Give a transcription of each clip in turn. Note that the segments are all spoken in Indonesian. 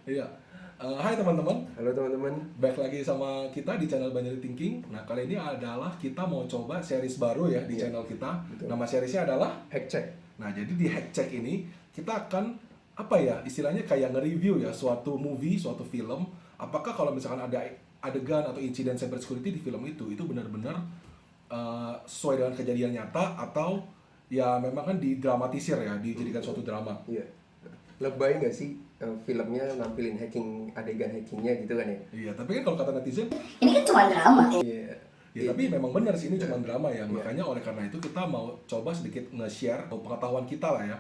Iya. Hai teman-teman, Halo teman-teman. baik lagi sama kita di channel Binary Thinking. Nah, kali ini adalah kita mau coba series baru ya di Iya, channel kita. betul. Nama seriesnya adalah Hack check. Nah, jadi di Hack Check ini kita akan apa ya, istilahnya kayak nge-review ya suatu movie, suatu film. Apakah kalau misalkan ada adegan atau insiden cyber security di film itu benar-benar sesuai dengan kejadian nyata atau ya memang kan didramatisir ya, dijadikan suatu drama. Iya. Lebay nggak sih filmnya nampilin adegan hackingnya gitu kan ya? Iya, tapi kan kalau kata netizen, Ini kan cuma drama. Iya. ya tapi memang benar sih ini cuma drama ya. Iya. Makanya oleh karena itu kita mau coba sedikit nge-share pengetahuan kita lah ya.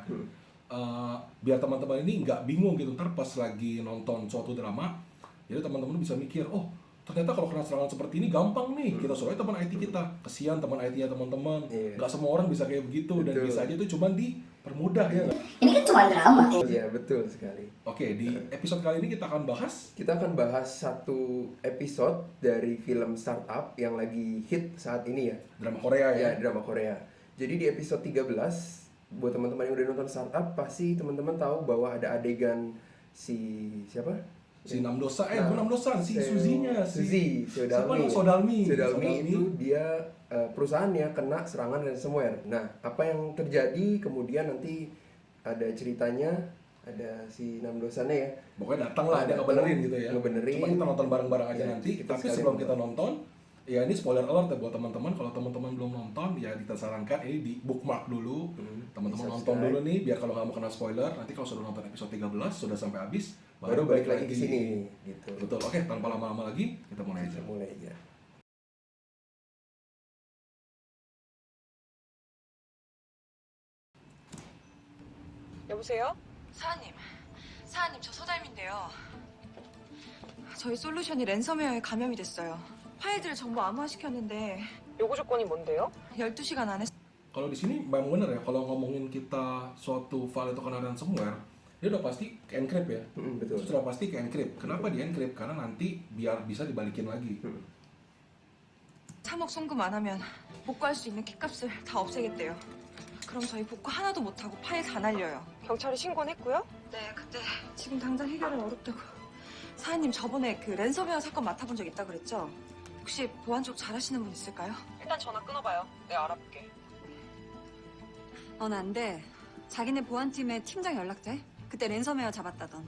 Biar teman-teman ini nggak bingung gitu ntar pas lagi nonton suatu drama, jadi teman-teman bisa mikir, oh ternyata kalau kena serangan seperti ini gampang nih. Kita suruh aja teman IT kita, kesian teman IT-nya teman-teman, Iya. nggak semua orang bisa kayak begitu dan Betul. bisa aja itu cuma dipermudah ya nggak? Ini kan cuma drama. Iya, betul sekali. Oke, di episode kali ini kita akan bahas Kita akan bahas satu episode dari film startup yang lagi hit saat ini ya. drama Korea ya. Ya, drama Korea. Jadi di episode 13, buat teman-teman yang udah nonton startup, pasti teman-teman tahu bahwa ada adegan si siapa? Si Namdosa, Nah, bukan Namdosan, si Seo- Suzy-nya, Suzy, siapa namanya? Sodalmi. Sodalmi. Itu dia perusahaannya kena serangan ransomware. Nah, apa yang terjadi kemudian nanti ada ceritanya, ada si Namdosannya ya. Pokoknya datang lah, dia Datang, ngebenerin gitu ya. ngebenerin. Cuma kita nonton bareng-bareng aja Ya, nanti. kita Tapi sekalian sebelum nonton. kita nonton, ya ini spoiler alert ya buat teman-teman. Kalau teman-teman belum nonton, ya kita sarankan ini di bookmark dulu. Teman-teman di nonton subscribe. dulu nih, biar kalau nggak mau kena spoiler, nanti kalau sudah nonton episode 13, sudah sampai habis, Baru balik lagi ke sini gitu. Betul, oke, tanpa lama-lama lagi, kita mulai aja. Kita mulai aja. 여보세요? 사장님 저 소달민데요. 저희 솔루션이 랜섬웨어에 감염이 됐어요. 파일들을 전부 암호화시켰는데 요구 조건이 뭔데요? 12시간 안에 Kalau di sini memang bener ya, kalau ngomongin kita suatu file itu kena ransomware, dia udah pasti ke encrypt ya. Betul. Sudah pasti ke encrypt. Kenapa di encrypt? Karena nanti biar bisa dibalikin lagi. 3억 송금 안 하면 복구할 수 있는 키값을 다 없애겠대요. 그럼 저희 복구 하나도 못하고 파일 다 날려요. 경찰에 신고는 했고요? 네, 근데 지금 당장 해결은 어렵다고. 사장님 저번에 그 랜섬웨어 사건 맡아본 적 있다 그랬죠? 혹시 보안 쪽 잘하시는 분 있을까요? 일단 전화 끊어봐요. 내가 알아볼게. 안 돼. 자기네 보안팀에 팀장 연락돼? 그때 랜섬웨어 잡았다던.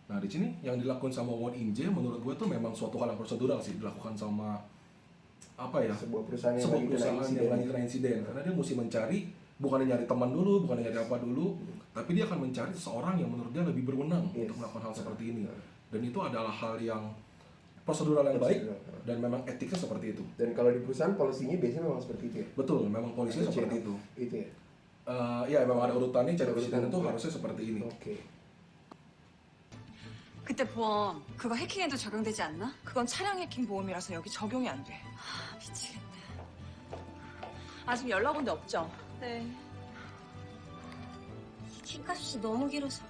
Nah di sini yang dilakukan sama Won In-jae menurut gue tuh memang suatu hal yang prosedural sih, dilakukan sama apa ya, Sebuah perusahaan yang sebuah lagi kena perusahaan insiden. yang lagi kena insiden, karena dia mesti mencari, bukannya nyari teman dulu, bukannya nyari apa dulu, tapi dia akan mencari seseorang yang menurut dia lebih berwenang Yes. untuk melakukan hal seperti ini. Dan itu adalah hal yang prosedural yang baik Prosedural. dan memang etiknya seperti itu. Dan kalau di perusahaan polisinya biasanya memang seperti itu ya. Betul, memang polisinya Ada seperti chain itu. of- Itu ya. Ya memang ada urutannya, cara Ada presiden urutan. itu harusnya seperti ini. Oke. 그때 보험 그거 해킹에도 적용되지 않나? 그건 차량 해킹 보험이라서 여기 적용이 안 돼. 미치겠네. 아직 연락 온 데 없죠? 네. 킹값이 너무 길어서.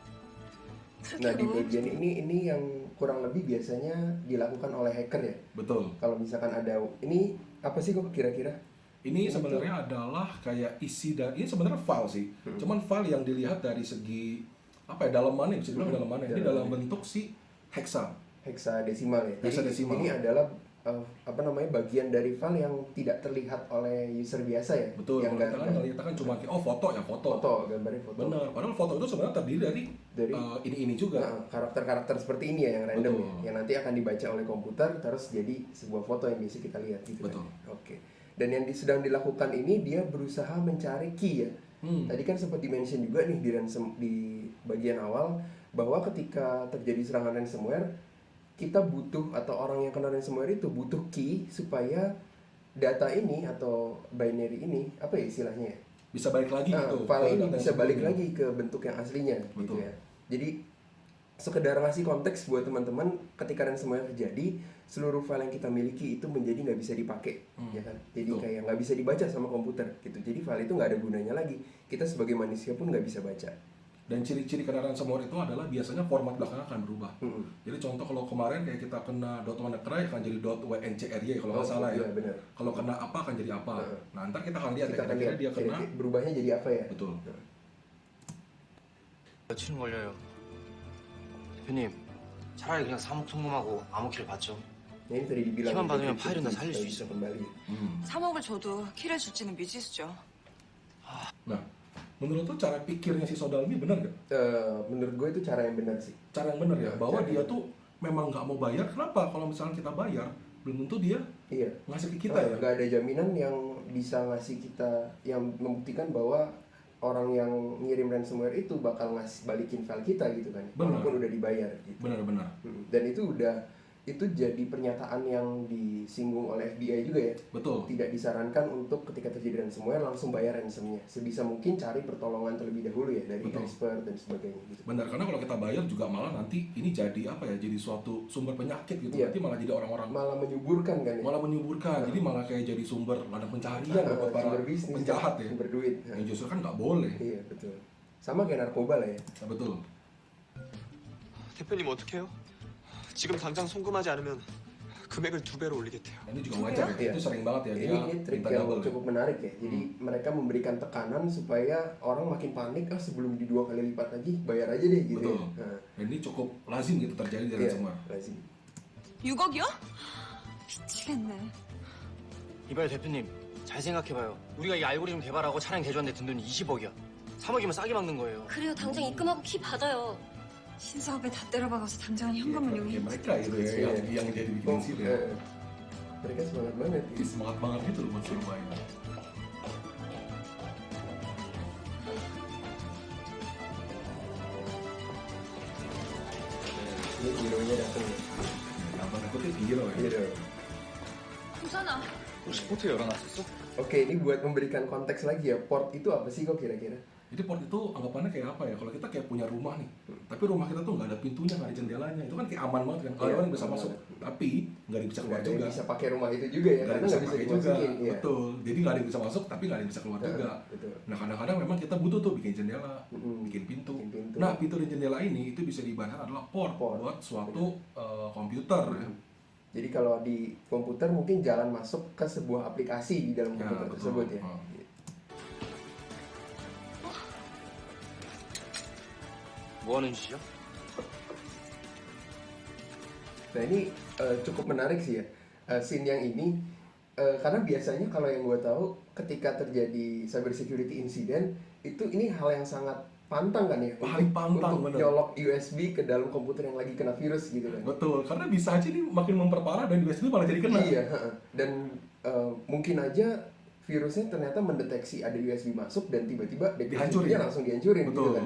Nah, di bagian ini yang kurang lebih biasanya dilakukan oleh hacker ya. Betul. Kalau misalkan ada ini apa sih kok kira-kira? Ini sebenarnya adalah kayak isi dan ini sebenarnya file sih. Cuman file yang dilihat dari segi apa ya, dalamannya bisa dibilang dalamannya. Ini dalam bentuk si hexa. Heksadesimal ya. Jadi Heksadesimal. ini adalah bagian dari file yang tidak terlihat oleh user biasa ya. Betul. Yang Kalau kita kan ngeliat kan cuma kayak, oh foto ya foto. foto, gambarnya foto. Bener. Padahal foto itu sebenarnya terdiri dari Dari ini juga. Nah, karakter-karakter seperti ini ya yang random Betul. ya, yang nanti akan dibaca oleh komputer terus jadi sebuah foto yang biasa kita lihat gitu. Betul. Kan? Oke. Dan yang sedang dilakukan ini dia berusaha mencari key ya. Tadi kan sempat dimention juga nih di bagian awal bahwa ketika terjadi serangan ransomware kita butuh atau orang yang kena ransomware itu butuh key supaya data ini atau binary ini apa ya istilahnya ya? Bisa balik lagi Nah, gitu. file ke ini data yang bisa balik sebelumnya. lagi ke bentuk yang aslinya gitu Betul. ya. Jadi sekedar ngasih konteks buat teman-teman ketika ransomware terjadi, seluruh file yang kita miliki itu menjadi nggak bisa dipakai, ya kan? Jadi Betul. kayak nggak bisa dibaca sama komputer gitu. Jadi file itu nggak ada gunanya lagi. Kita sebagai manusia pun nggak bisa baca. Dan ciri-ciri kena ransomware itu adalah biasanya format belakangnya akan berubah. Jadi contoh kalau kemarin kayak kita kena .wannacry akan jadi .wncry kalau nggak salah ya. Iya, benar. Kalau kena apa akan jadi apa. Heeh. Nah ntar kita akan lihat Kita ya akan kira-kira lihat dia kena. berubahnya jadi apa ya. Betul. Nah. 며칠은 걸려요. 대표님, 차라리 그냥 사목통금하고 암호키를 받죠. Nah, ini tadi dibilang Cuman ya, paling Patrick Fahri udah supaya salih bisa sih. kembali. 3억을 줘도 키를 줄지는 미지수죠. Nah, menurut tuh cara pikirnya si Sodalmi benar nggak? Menurut gue itu cara yang benar sih. Cara yang benar ya, bahwa Cara dia yang- tuh memang nggak mau bayar. Kenapa? Kalau misalnya kita bayar, belum tentu dia Iya. ngasih ke kita ya. Nggak ada jaminan yang bisa ngasih kita, yang membuktikan bahwa orang yang ngirim ransomware itu bakal balikin file kita gitu kan, Benar. walaupun udah dibayar gitu. Benar-benar. Dan itu jadi pernyataan yang disinggung oleh FBI juga ya. Betul. Tidak disarankan untuk ketika terjadi ransomware langsung bayar ransomnya. Sebisa mungkin cari pertolongan terlebih dahulu ya dari Betul. expert dan sebagainya gitu. Benar, karena kalau kita bayar juga malah nanti ini jadi apa ya? Jadi suatu sumber penyakit gitu. Iya. Nanti malah jadi orang-orang Malah menyuburkan kan ya. malah menyuburkan. Jadi malah kayak jadi sumber ladang pencarian Nah, buat para sumber bisnis, penjahat ya. sumber duit. Yang justru kan nggak boleh. Iya betul. Sama kayak narkoba lah ya. Nah, betul. 대표님 어떡해요? 지금 당장 송금하지 않으면 금액을 2배로 올리겠대요. Ini juga wajar ya. Iya. Itu sering banget ya dia Ini trik minta yang double. cukup menarik ya. Jadi mereka memberikan tekanan supaya orang makin panik, sebelum di 2 kali lipat lagi bayar aja deh gitu. Betul. Ya. Nah, Dan ini cukup lazim gitu terjadi di iya, ransomware. lazim. 6억이요? 미치겠네. 이봐요 대표님, 잘 생각해봐요. 우리가 이 알고리즘 개발하고 차량 개조하는데 든 돈이 20억이야. 3억이면 싸게 막는 거예요. 그래요. 당장 입금하고 키 받아요. 신사업에 다 때려박아서 당장은 Iya, 현금을 kayak 용이. mereka itu ya Iya. yang jadi bikin Oh, insiden. mereka semangat banget. Jadi semangat banget gitu loh buat suruh main. Ini hero-nya datang. Yang tanda kutip hero ya. Hero. 부산아. 혹시 포트 열어놨었어? Oke, ini buat memberikan konteks lagi ya. Port itu apa sih kok kira-kira? Jadi port itu anggapannya kayak apa ya? Kalau kita kayak punya rumah nih, tapi rumah kita tuh nggak ada pintunya, nggak ada jendelanya, itu kan kayak aman banget kan? Kalau Iya, orang yang bisa aman masuk, banget. tapi nggak ada yang bisa keluar Nggak ada yang juga. bisa pakai rumah itu juga ya, Nggak ada karena yang bisa nggak bisa pakai juga, dimasukin. Iya. betul. Jadi nggak ada yang bisa masuk, tapi nggak ada yang bisa keluar juga. Betul. Nah kadang-kadang memang kita butuh tuh bikin jendela, Mm-mm. bikin pintu. Bikin pintu. Nah pintu dan jendela ini itu bisa dibayar adalah port, Port. buat suatu komputer ya. Jadi kalau di komputer mungkin jalan masuk ke sebuah aplikasi di dalam Ya, komputer betul. tersebut ya. 뭐 하는 짓이야? Nah ini cukup menarik sih ya, scene yang ini karena biasanya kalau yang gue tahu ketika terjadi cyber security incident itu ini hal yang sangat pantang kan ya, Paling pantang, untuk bener. nyolok USB ke dalam komputer yang lagi kena virus gitu kan. Betul, karena bisa aja nih makin memperparah dan USB malah jadi kena. Iya, dan mungkin aja virusnya ternyata mendeteksi ada USB masuk dan tiba-tiba Dihancurin. deteksinya langsung dihancurin gitu Betul. kan,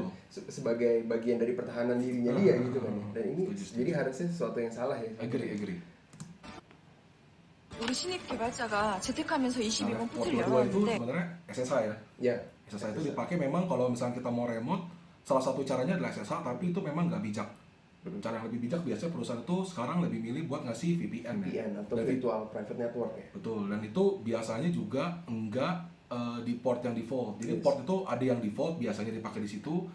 sebagai bagian dari pertahanan dirinya dia gitu kan. Dan ini Setuju. jadi harusnya sesuatu yang salah ya. Agree. 우리 신입 개발자가 재택하면서 22번 Nah, 포트를 port kedua itu 열어놨는데 sebenarnya SSH ya. Ya, SSH itu dipakai memang kalau misalnya kita mau remote, salah satu caranya adalah SSH, tapi itu memang nggak bijak. Cara yang lebih bijak biasanya perusahaan itu sekarang lebih milih buat ngasih VPN ya. VPN atau Dan virtual private network ya. Betul, dan itu biasanya juga enggak di port yang default. Jadi Yes. port itu ada yang default biasanya dipakai di situ,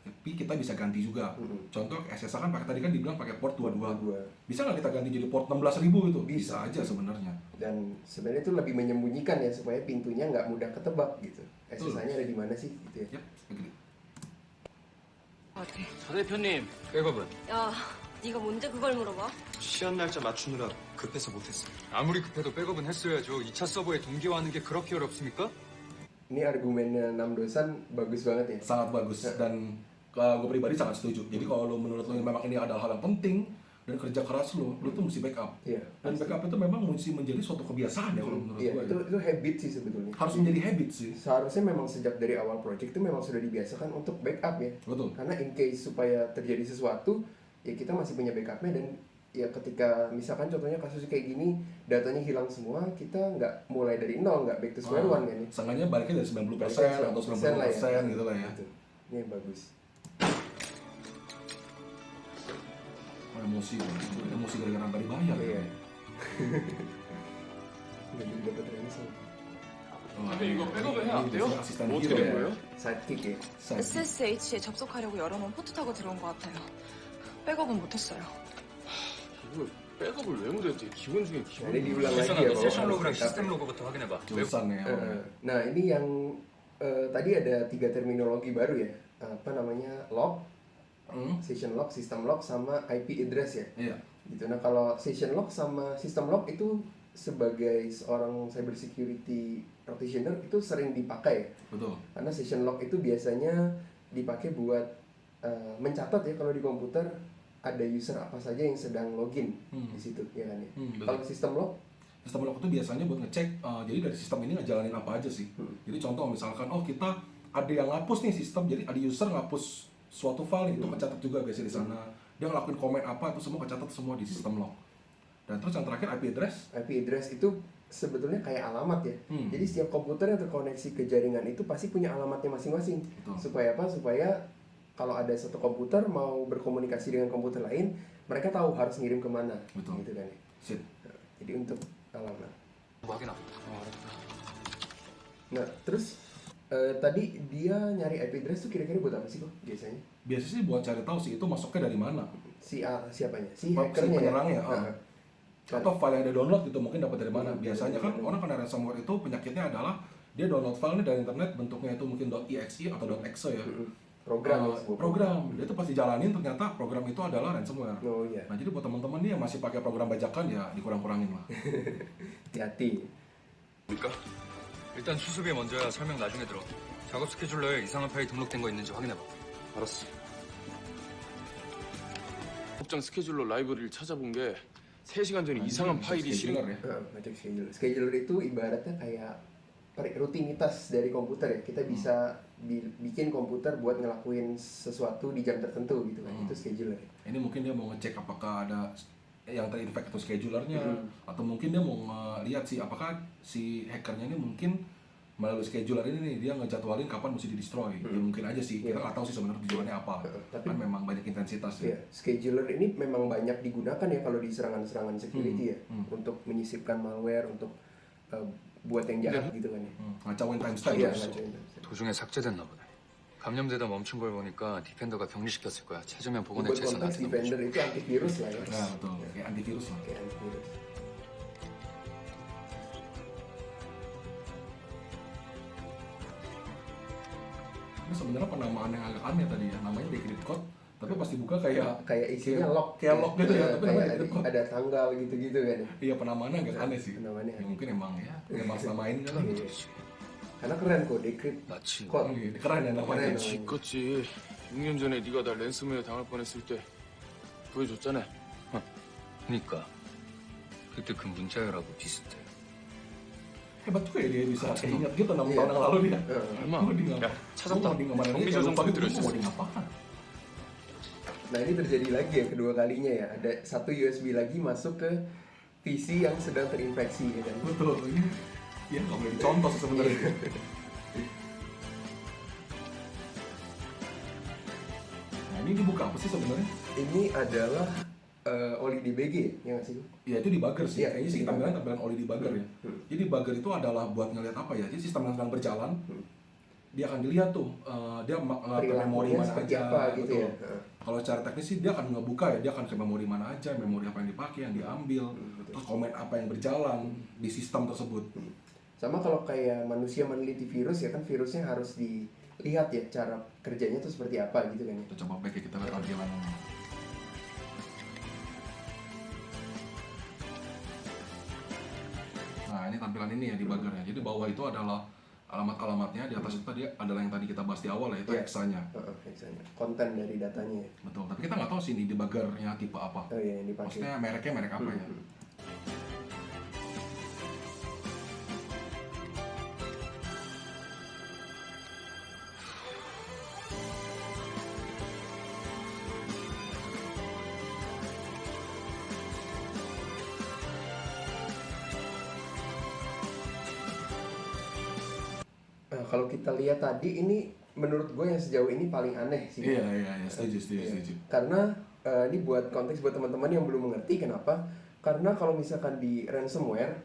tapi kita bisa ganti juga. Contoh SSH kan pakai tadi kan dibilang pakai port 22. Bisa nggak kita ganti jadi port 16.000 itu? Bisa aja sebenarnya. Dan sebenarnya itu lebih menyembunyikan ya supaya pintunya nggak mudah ketebak gitu. SSH-nya ada di mana sih gitu ya. Yap, agree. 같아. 저 대표님, 백업은? 야, 네가 뭔데 그걸 물어봐? 시한 날짜 맞추느라 급해서 못했어. 아무리 급해도 백업은 했어야죠. 2차 서버에 동기화하는 게 그렇게 어렵습니까? Ini argumennya Namdosan bagus banget ya. Sangat bagus dan gue pribadi sangat setuju. Jadi kalau lo menurut lo memang ini adalah hal yang penting dan kerja keras lo tuh mesti backup. Iya. Dan backup itu memang mesti menjadi suatu kebiasaan ya kalau menurut Iya, gue. itu habit sih sebetulnya. Harus menjadi habit sih. Seharusnya memang sejak dari awal project itu memang sudah dibiasakan untuk backup ya. Betul. Karena in case supaya terjadi sesuatu, ya kita masih punya backupnya dan ya ketika misalkan contohnya kasus kayak gini, datanya hilang semua, kita nggak mulai dari nol, nggak back to square one kan ya. Seenggaknya baliknya dari 90% Baliknya atau 90% lah 90% gitu lah ya. Gitu. Ini yang bagus. Emosi, emosi gara-gara nggak dibayar. Iya. Nggak jadi dapat ransom. Tapi 이거 백업을 해야 안 돼요? 어떻게 된 거예요? Sidekick ya. SSH에 접속하려고 열어놓은 포트 타고 들어온 것 같아요. 백업은 못했어요. 이걸 백업을 왜 못했지? 기본 중에 Nah, 기본. ini diulang lagi ya 세션하고 bahwa 세션 harus 로그랑 backup 시스템 ya. 로그부터 확인해봐. Jurusan ya. Nah ini yang tadi ada 3 terminologi baru ya, apa namanya log, session lock, system lock, sama IP address ya. Iya. Gitu. Nah kalau session lock sama system lock itu sebagai seorang cyber security practitioner itu sering dipakai ya. Betul. Karena session lock itu biasanya dipakai buat mencatat ya kalau di komputer ada user apa saja yang sedang login di situ ya kan ya. Betul. Kalau sistem lock Sistem lock itu biasanya buat ngecek, jadi dari sistem ini ngejalanin apa aja sih. Jadi contoh misalkan, oh kita ada yang ngapus nih sistem, jadi ada user ngapus suatu file nih, itu kecatat juga biasanya di sana. Dia ngelakuin komen apa, itu semua kecatat semua di sistem lock. Dan terus yang terakhir IP address itu sebetulnya kayak alamat ya. Jadi setiap komputer yang terkoneksi ke jaringan itu pasti punya alamatnya masing-masing. Betul. Supaya apa? Supaya kalau ada satu komputer mau berkomunikasi dengan komputer lain, mereka tahu harus ngirim kemana. Betul. Gitu kan ya. Sip. Jadi untuk alamat. 뭐 하긴 Nah, terus tadi dia nyari IP address tuh kira-kira buat apa sih kok biasanya? Biasanya sih buat cari tahu sih itu masuknya dari mana. Siapanya? Si Si hackernya ya? penyerangnya. Nah, Atau file yang dia download gitu mungkin dapat dari mana. Biasanya kan orang kena ransomware itu penyakitnya adalah dia download file nih dari internet, bentuknya itu mungkin .exe atau .exe ya. program ya, sebuah program. Dia tuh pasti jalanin ternyata program itu adalah ransomware. Oh iya. Nah jadi buat teman-teman nih yang masih pakai program bajakan ya dikurang-kurangin lah. Hati-hati. 그러니까 일단 수습이 먼저야. 설명 나중에 들어. 작업 스케줄러에 이상한 파일 등록된 거 있는지 확인해봐. 알았어. 업장 스케줄러 라이브러리를 찾아본 게 3시간 전에 이상한 파일이 실행. Scheduler ya. Ngecek scheduler. Scheduler itu ibaratnya kayak rutinitas dari komputer ya. Kita bisa bikin komputer buat ngelakuin sesuatu di jam tertentu gitu kan. Itu scheduler. Ini mungkin dia mau ngecek apakah ada yang terinfect itu schedulernya, atau mungkin dia mau ngeliat sih apakah si hackernya ini mungkin melalui scheduler ini nih dia ngejadwalin kapan mesti di destroy. Ya mungkin aja sih, kita nggak tahu sih sebenarnya tujuannya apa. Tapi Kan memang banyak intensitas ya, ya. scheduler ini memang banyak digunakan ya kalau di serangan-serangan security ya, untuk menyisipkan malware, untuk buat yang jahat gitu kan ya. Ngacauin timestamp. Iya, ya. ngacoin. 도중에 삭제됐나 보네. 감염되다 멈춘 걸 보니까 디펜더가 격리시켰을 거야. 찾으면 보건 Buat 해체해서 konteks 나타나는 defender 거지. itu antivirus lah ya. Nah betul, kayak antivirus lah. Kayak antivirus. Ini sebenarnya penamaan yang agak aneh tadi ya, namanya decrypt code, tapi pas dibuka kayak isinya lock. kayak lock gitu ya, tapi namanya Kayak decrypt code. ada tanggal gitu-gitu kan ya. Iya penamaannya agak aneh sih. Penamaannya Ya, mungkin emang ya, emang selama ini kan. Iya. Karena keren kok decrypt 마치 code. Keren ya namanya. Keren. 지껏지 6년 전에 네가 날 랜섬웨어 당할 뻔했을 때 구해줬잖아. 그니까 그때 그 문자열하고 비슷해. Hebat juga ya dia bisa ingat gitu 6 Iya. tahun yang lalu dia. 얼마? Mau di 야, 찾았다. 경비 조정 mau 받아들였어. di ngapain? Nah ini terjadi lagi ya kedua kalinya ya. Ada satu USB lagi masuk ke PC yang sedang terinfeksi ya kan. Betul, ini ya nggak boleh dicontoh sih sebenarnya. Nah ini dibuka apa sih sebenarnya? Ini adalah oli DBG ya nggak sih? Ya itu debugger sih, Iya, kayaknya sih itu tampilan oli debugger ya. Jadi debugger itu adalah buat ngeliat apa ya? Jadi sistem yang sedang berjalan, dia akan dilihat tuh, dia ke memori Perilakunya mana seperti aja, apa gitu betul. ya. Kalau secara teknis sih dia akan ngebuka ya, dia akan ke memori mana aja, memori apa yang dipakai, yang diambil, terus komen apa yang berjalan di sistem tersebut. Sama kalau kayak manusia meneliti virus ya kan virusnya harus dilihat ya cara kerjanya tuh seperti apa gitu kan ya. Kita coba back ya, kita lihat tampilannya. Nah ini tampilan ini ya debugger ya. Jadi bawah itu adalah alamat-alamatnya, di atas itu tadi adalah yang tadi kita bahas di awal ya, itu Iya. hexanya. Misalnya konten dari datanya ya. Betul, tapi kita nggak tahu sih ini debuggernya tipe apa. Oh iya yang dipakai. Maksudnya mereknya merek apa ya? Nah, kalau kita lihat tadi ini menurut gue yang sejauh ini paling aneh sih. Iya, setuju. Karena ini buat konteks buat teman-teman yang belum mengerti kenapa? Karena kalau misalkan di ransomware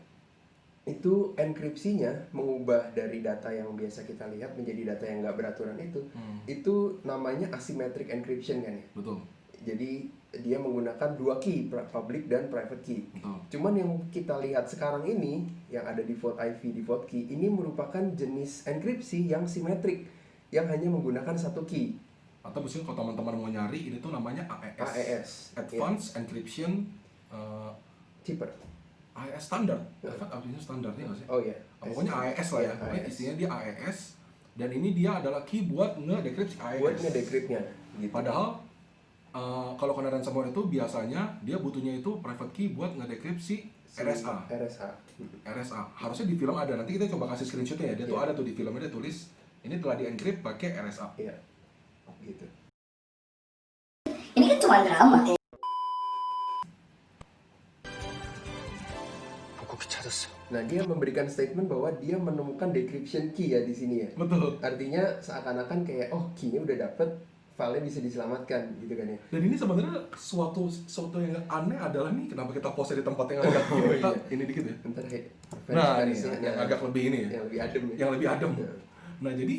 itu enkripsinya mengubah dari data yang biasa kita lihat menjadi data yang nggak beraturan itu namanya asymmetric encryption kan ya. Betul. Jadi dia menggunakan dua key, public dan private key. Betul. Cuman yang kita lihat sekarang ini yang ada di default IV, default key ini merupakan jenis enkripsi yang simetrik yang hanya menggunakan satu key. atau misalnya kalau teman-teman mau nyari ini tuh namanya AES, AES, Advanced Encryption cheaper. AES standar, artinya standarnya nggak sih? Oh iya. Pokoknya AES lah ya, pokoknya AES. isinya dia AES, dan ini dia adalah key buat nge-decrypt AES. Buat ngedecryptnya. Gitu. Padahal kalau kena ransomware itu biasanya dia butuhnya itu private key buat ngedecrypt si RSA. RSA. Harusnya di film ada, nanti kita coba kasih screenshotnya ya. Dia tuh ada tuh di filmnya, dia tulis ini telah di-encrypt pakai RSA. Iya. Gitu. Ini kan cuma drama. 복구키 찾았어. Nah, dia memberikan statement bahwa dia menemukan decryption key ya di sini ya. Betul. Artinya seakan-akan kayak key-nya udah dapet, file-nya bisa diselamatkan gitu kan ya. Dan ini sebenarnya suatu yang aneh adalah nih kenapa kita pose di tempat yang agak kita ini dikit ya. Bentar ya. Nah, ini yang agak lebih ini ya. Yang lebih adem ya. Yang lebih adem. Ya. Nah, jadi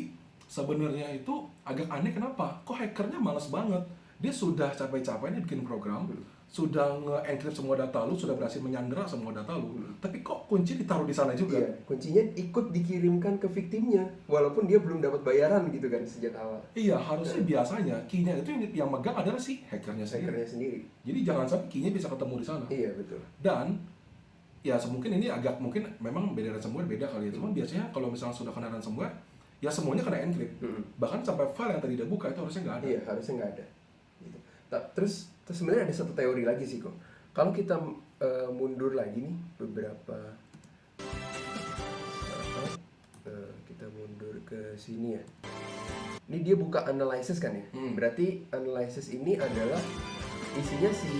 sebenarnya itu agak aneh kenapa? Kok hackernya males banget? Dia sudah capek-capeknya bikin program, sudah nge-encrypt semua data lu, sudah berhasil menyandera semua data lu, tapi kok kunci ditaruh di sana juga? Iya, kuncinya ikut dikirimkan ke victimnya, walaupun dia belum dapat bayaran gitu kan sejak awal. Iya, harusnya biasanya key-nya itu yang megang adalah si hackernya Hackernya sendiri. sendiri. Jadi jangan sampai key-nya bisa ketemu di sana. Iya, betul. Dan ya mungkin ini agak mungkin memang beda ransomware beda kali ya. Cuma biasanya kalau misalnya sudah kena ransomware, ya semuanya kena encrypt. Bahkan sampai file yang tadi dia buka itu harusnya nggak ada. Iya, harusnya nggak ada. Gitu. Terus sebenarnya ada satu teori lagi sih kok. Kalau kita mundur lagi nih beberapa, kita mundur ke sini ya. Ini dia buka analysis kan ya. Berarti analysis ini adalah isinya si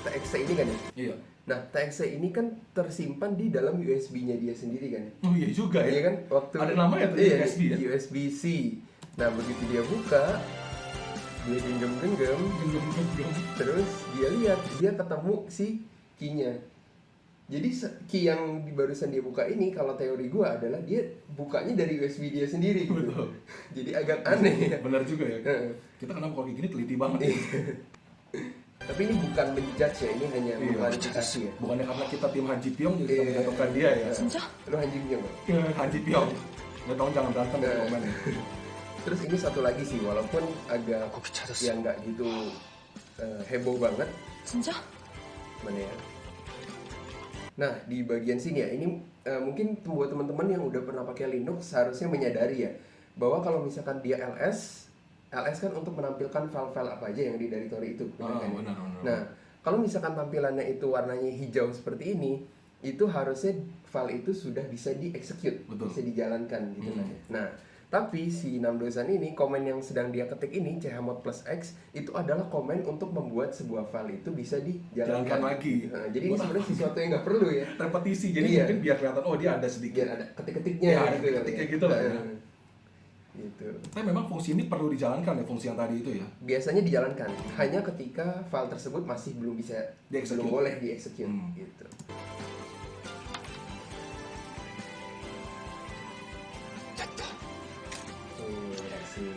TXT ini kan ya. Iya. Nah, TXT ini kan tersimpan di dalam USB-nya dia sendiri kan ya. Oh iya juga ya. Iya kan? Waktu ada namanya tuh iya, USB ya. USB-C. Nah, begitu dia buka, dia genggam-genggam, terus dia lihat, dia ketemu si key-nya. Jadi key yang barusan dia buka ini, kalau teori gua adalah dia bukanya dari USB dia sendiri gitu. Betul. Jadi agak aneh ya. Benar juga ya. Kita kenapa kalau kayak gini teliti banget ya. Tapi ini bukan menjudge ya, ini hanya mengklarifikasi ya. Bukannya karena kita tim Han Ji Pyong jadi kita menjatuhkan dia ya. 진짜? Lu Han Ji Pyong kan? Han Ji Pyong. Nggak tahu jangan berantem di komen ya. Terus ini satu lagi sih, walaupun agak 복구키 찾았어. yang nggak gitu heboh banget. 진짜? Mana ya? Nah, di bagian sini ya, ini mungkin buat teman-teman yang udah pernah pakai Linux seharusnya menyadari ya, bahwa kalau misalkan dia LS kan untuk menampilkan file-file apa aja yang di directory itu. Benar kan? Benar. Nah, kalau misalkan tampilannya itu warnanya hijau seperti ini, itu harusnya file itu sudah bisa di-execute, Betul. bisa dijalankan gitu kan ya. Nah, tapi si Namdosan ini, komen yang sedang dia ketik ini, chmod plus x, itu adalah komen untuk membuat sebuah file itu bisa dijalankan Jalankan lagi. Nah, jadi ini sebenarnya sesuatu yang nggak perlu ya. Repetisi, jadi Iya. mungkin biar kelihatan dia ada sedikit. Biar ada ketik-ketiknya Ya, ada gitu. ketik-ketiknya gitu lah ya. Gitu. Tapi memang fungsi ini perlu dijalankan ya, fungsi yang tadi itu ya. Biasanya dijalankan hanya ketika file tersebut masih belum bisa Di-execute. belum boleh dieksekut gitu.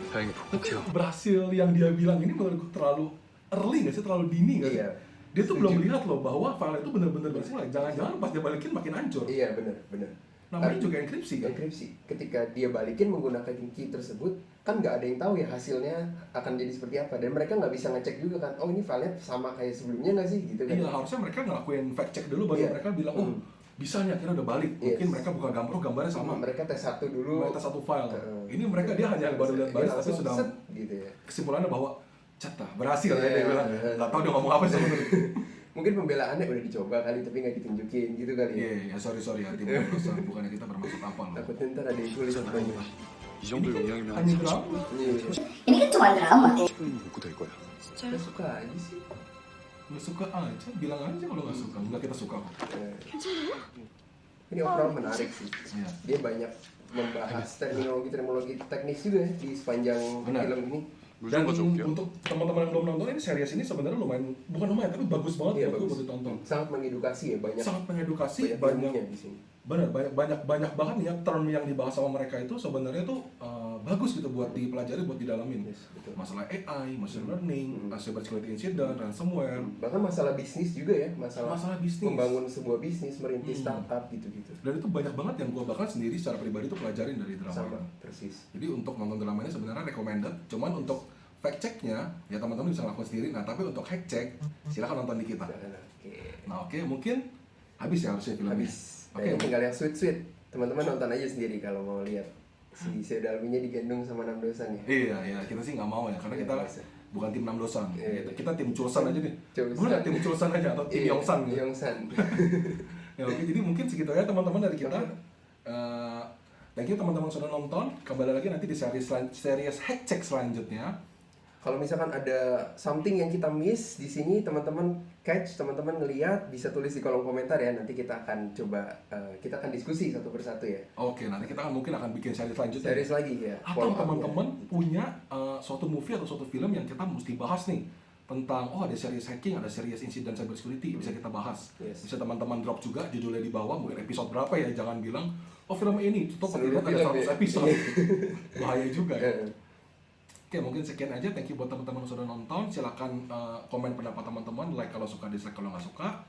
다행히 복구키요. Berhasil yang dia bilang ini menurut gue terlalu early nggak sih, terlalu dini nggak sih? Iya. Dia tuh belum lihat loh bahwa file itu benar-benar berhasil. Jangan-jangan pas dia balikin makin hancur. Iya, benar. Namanya juga enkripsi kan? Enkripsi. Ketika dia balikin menggunakan key tersebut, kan nggak ada yang tahu ya hasilnya akan jadi seperti apa. Dan mereka nggak bisa ngecek juga kan, oh ini filenya sama kayak sebelumnya nggak sih? Gitu kan? Iya, harusnya mereka ngelakuin fact check dulu baru Iya. mereka bilang, oh bisa nih akhirnya udah balik. Mungkin Yes. mereka buka gambarnya sama. Mereka tes satu dulu. Mereka satu file. Ini mereka dia hanya baru lihat baris tapi langsung sudah set, gitu ya. kesimpulannya bahwa cata berhasil ya dia Iya. bilang. Nggak tahu dia ngomong apa sebenarnya. Mungkin pembelaannya udah dicoba kali tapi nggak ditunjukin gitu kali ya. Iya, sorry hati bukannya kita bermaksud apa loh. Takutnya ntar ada yang tulis pokoknya. 이 정도 용량이면 Hanya drama. Iya. Ini kan cuma drama. 복구될 거야. Saya suka aja sih. Nggak suka aja, bilang aja kalau nggak suka. Nggak, kita suka kok. Ini overall menarik sih. Iya. Dia banyak membahas terminologi teknis juga ya di sepanjang Benar. film ini. Dan untuk teman-teman yang belum nonton ini series ini sebenarnya bukan lumayan tapi bagus banget Iya, buat gue bagus. buat ditonton. Sangat mengedukasi ya, banyak Sangat mengedukasi, banyak banyak ilmunya di sini. benar banyak banget nih ya term yang dibahas sama mereka itu sebenarnya tuh bagus gitu buat dipelajari, buat didalamin. Yes, betul. Masalah AI, machine learning, cyber security incident, ransomware, Bahkan masalah bisnis juga ya, masalah bisnis. membangun sebuah bisnis, merintis startup gitu-gitu. Dan itu banyak banget yang gue bahkan sendiri secara pribadi tuh pelajarin dari drama Sama ini. persis. Jadi untuk nonton dramanya sebenarnya recommended, cuman untuk fact checknya ya teman-teman bisa lakukan sendiri. Nah tapi untuk hack check silakan nonton di kita. Oke. Nah oke, mungkin habis ya harusnya filmnya. Habis. Oke, Nah, tinggal yang sweet-sweet. Teman-teman nonton aja sendiri kalau mau lihat si Seudalminya digendong sama 6 dosan ya. Iya, kita sih nggak mau ya, karena Iya, kita bisa. bukan tim 6 dosan. Iya. Kita tim Chulsan aja nih. Chulsan. Boleh tim Chulsan aja atau tim Iya, Yongsan gitu. Yongsan. Ya oke, jadi mungkin segitu ya teman-teman dari kita. Thank you teman-teman sudah nonton. Kembali lagi nanti di series hack check selanjutnya. Kalau misalkan ada something yang kita miss di sini, teman-teman catch, teman-teman ngeliat, bisa tulis di kolom komentar ya. Nanti kita akan coba, kita akan diskusi satu persatu ya. Oke, nanti kita mungkin akan bikin series selanjutnya. Series lagi ya. Atau follow up-nya. teman-teman punya suatu movie atau suatu film yang kita mesti bahas nih tentang ada series hacking, ada series insiden cyber security, bisa kita bahas. Yes. Bisa teman-teman drop juga judulnya di bawah, mungkin episode berapa ya, jangan bilang film ini tutup Seluruh ada 100 film ya. episode. Bahaya juga ya. Eh, Oke, mungkin sekian aja. Thank you buat teman-teman yang sudah nonton. Silakan komen pendapat teman-teman, like kalau suka, dislike kalau nggak suka.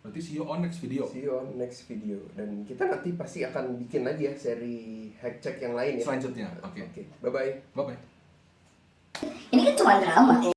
Berarti see you on next video. See you on next video. Dan kita nanti pasti akan bikin lagi ya seri hack check yang lain ya. Selanjutnya. Oke. Oke. Bye-bye. Bye-bye. Ini kan cuma drama.